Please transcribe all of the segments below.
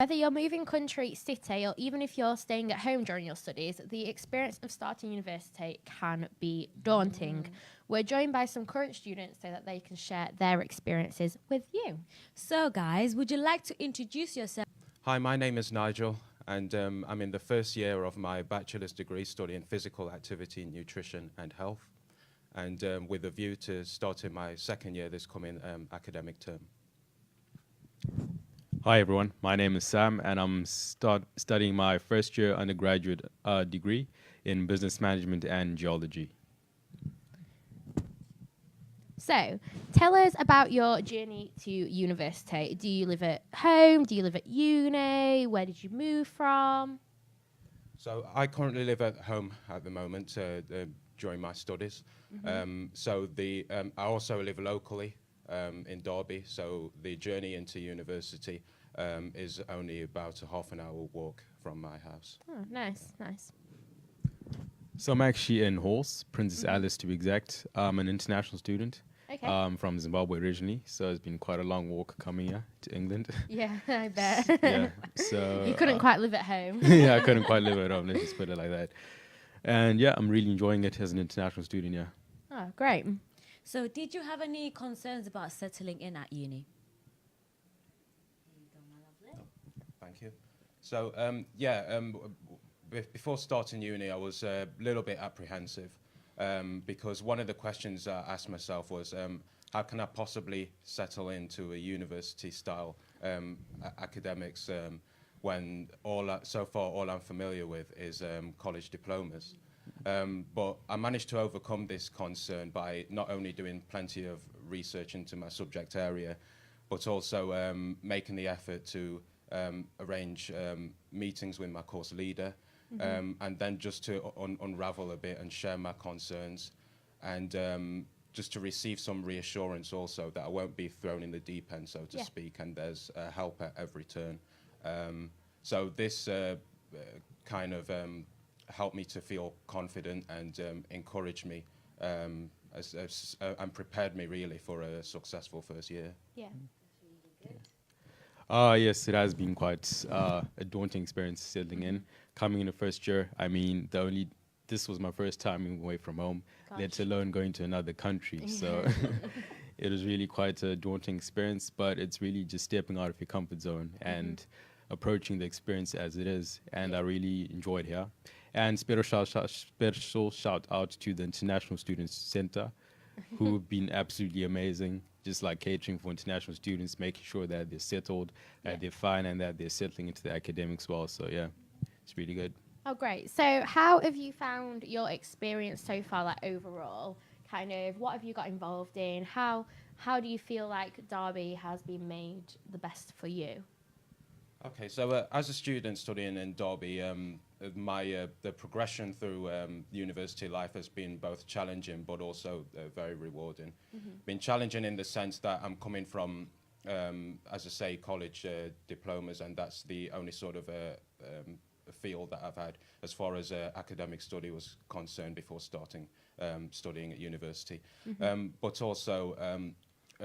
Whether you're moving country, city, or even if you're staying at home during your studies, the experience of starting university can be daunting. We're joined by some current students so that they can share their experiences with you. So, guys, would you like to introduce yourself? Hi, my name is Nigel, and I'm in the first year of my bachelor's degree studying physical activity, nutrition and health, and with a view to starting my second year this coming academic term. Hi everyone, my name is Sam and I'm studying my first year undergraduate degree in business management and geology. So, tell us about your journey to university. Do you live at home? Do you live at uni? Where did you move from? So I currently live at home at the moment during my studies. I also live locally in Derby, so the journey into university is only about a half an hour walk from my house. Oh, nice, nice. So I'm actually in Horse, Princess Alice to be exact. I'm an international student. Okay. From Zimbabwe originally, so it's been quite a long walk coming here to England. Yeah, I bet. Yeah, so You couldn't quite live at home. yeah, I couldn't quite live at home. Let's just put it like that. And yeah, I'm really enjoying it as an international student. Yeah. Oh, great. So, did you have any concerns about settling in at uni? Thank you. So before starting uni, I was a little bit apprehensive. Because one of the questions I asked myself was, how can I possibly settle into a university-style academics when so far all I'm familiar with is college diplomas? But I managed to overcome this concern by not only doing plenty of research into my subject area, but also making the effort to arrange meetings with my course leader, and then just to unravel a bit and share my concerns, and just to receive some reassurance also that I won't be thrown in the deep end, so to speak, and there's help at every turn. So this kind of helped me to feel confident and encouraged me and prepared me really for a successful first year. Yeah. Yes, it has been quite a daunting experience settling in. Coming in the first year, I mean, this was my first time moving away from home, let alone going to another country. So it was really quite a daunting experience, but it's really just stepping out of your comfort zone and approaching the experience as it is. And I really enjoyed here. And special shout out to the International Students Center, who've been absolutely amazing, just like catering for international students, making sure that they're settled, that they're fine, and that they're settling into the academics well. So yeah, it's really good. Oh, great. So how have you found your experience so far, like overall? Kind of, what have you got involved in? How do you feel like Derby has been made the best for you? Okay, so as a student studying in Derby, the progression through university life has been both challenging but also very rewarding. Been challenging in the sense that I'm coming from, as I say, college diplomas, and that's the only sort of field that I've had as far as academic study was concerned before starting studying at university. But also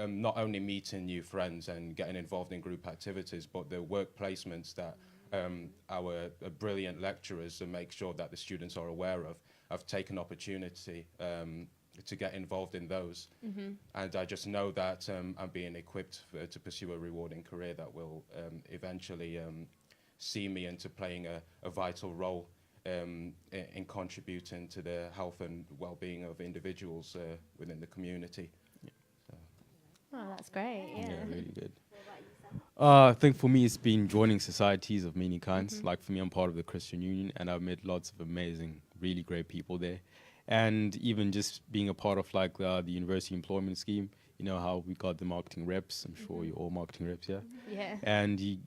not only meeting new friends and getting involved in group activities, but the work placements that our brilliant lecturers make sure that the students are aware of. I've taken opportunity to get involved in those. And I just know that I'm being equipped to pursue a rewarding career that will eventually see me into playing a vital role in contributing to the health and well-being of individuals within the community. Oh, that's great. Yeah. Yeah, really good. I think for me, it's been joining societies of many kinds. Like for me, I'm part of the Christian Union, and I've met lots of amazing, really great people there. And even just being a part of like the university employment scheme, you know how we got the marketing reps. I'm sure you're all marketing reps, yeah? Yeah. And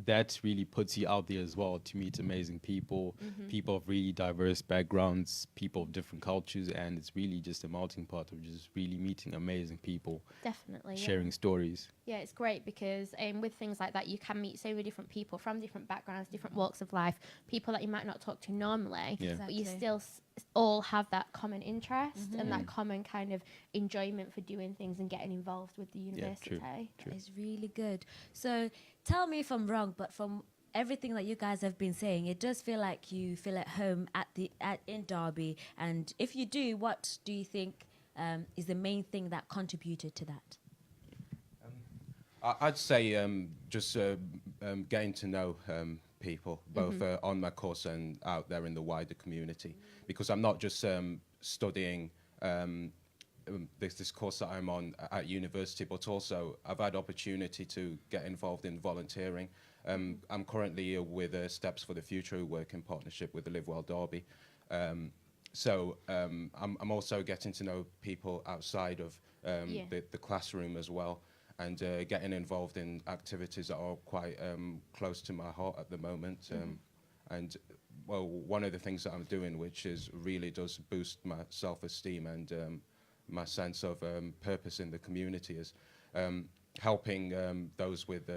that really puts you out there as well to meet amazing people, people of really diverse backgrounds, people of different cultures, and it's really just a melting pot of just really meeting amazing people. Definitely. Sharing stories. Yeah, it's great because with things like that, you can meet so many different people from different backgrounds, different walks of life, people that you might not talk to normally, but you still all have that common interest and that common kind of enjoyment for doing things and getting involved with the university. True. It's really good. So tell me if I'm wrong, but from everything that you guys have been saying, it does feel like you feel at home in Derby. And if you do, what do you think is the main thing that contributed to that? I'd say just getting to know people, both on my course and out there in the wider community, because I'm not just studying this course that I'm on at university, but also I've had opportunity to get involved in volunteering. I'm currently with Steps for the Future, who work in partnership with the Live Well Derby. So I'm also getting to know people outside of the classroom as well, and getting involved in activities that are quite close to my heart at the moment. And well, one of the things that I'm doing, which is really does boost my self-esteem and my sense of purpose in the community, is helping those with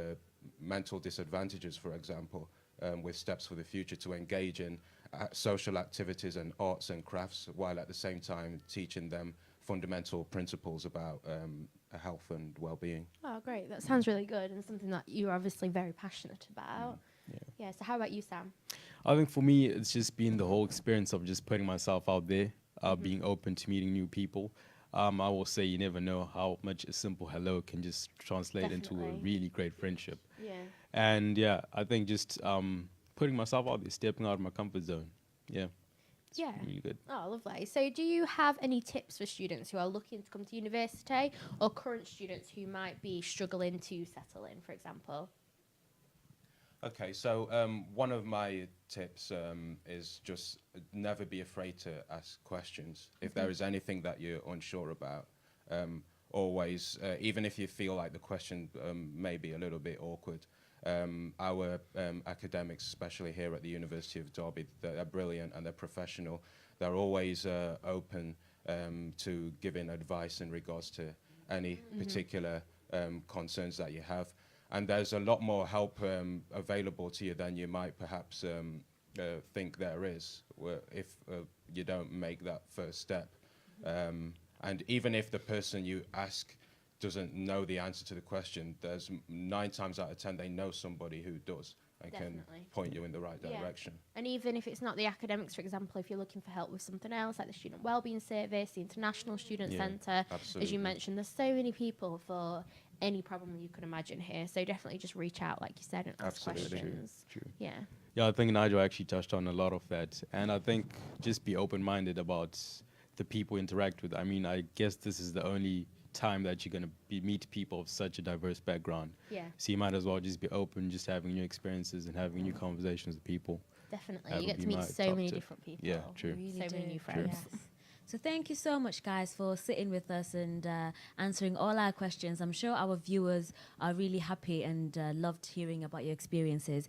mental disadvantages, for example, with Steps for the Future, to engage in social activities and arts and crafts, while at the same time teaching them fundamental principles about health and well-being. Oh, great. That sounds really good, and something that you're obviously very passionate about. Yeah, so how about you, Sam? I think for me, it's just been the whole experience of just putting myself out there, being open to meeting new people. I will say you never know how much a simple hello can just translate into a really great friendship. Yeah. And yeah, I think just putting myself out there, stepping out of my comfort zone. Yeah. It's really good. Oh, lovely. So do you have any tips for students who are looking to come to university, or current students who might be struggling to settle in, for example? Okay, so one of my tips is just never be afraid to ask questions. If there is anything that you're unsure about, always, even if you feel like the question may be a little bit awkward, our academics, especially here at the University of Derby, they're brilliant and they're professional. They're always open to giving advice in regards to any particular concerns that you have. And there's a lot more help available to you than you might perhaps think there is if you don't make that first step. And even if the person you ask doesn't know the answer to the question, there's 9 times out of 10 they know somebody who does and can point you in the right direction. And even if it's not the academics, for example, if you're looking for help with something else, like the Student Wellbeing Service, the International Student Centre, as you mentioned, there's so many people for any problem you could imagine here. So definitely just reach out, like you said, and ask questions. True. Yeah. Yeah, I think Nigel actually touched on a lot of that. And I think just be open-minded about the people you interact with. I mean, I guess this is the only time that you're going to meet people of such a diverse background. Yeah. So you might as well just be open, just having new experiences and having new conversations with people. Definitely. You get to meet so many different people. Yeah, true. Really so many new friends. Yes. So thank you so much, guys, for sitting with us and answering all our questions. I'm sure our viewers are really happy and loved hearing about your experiences.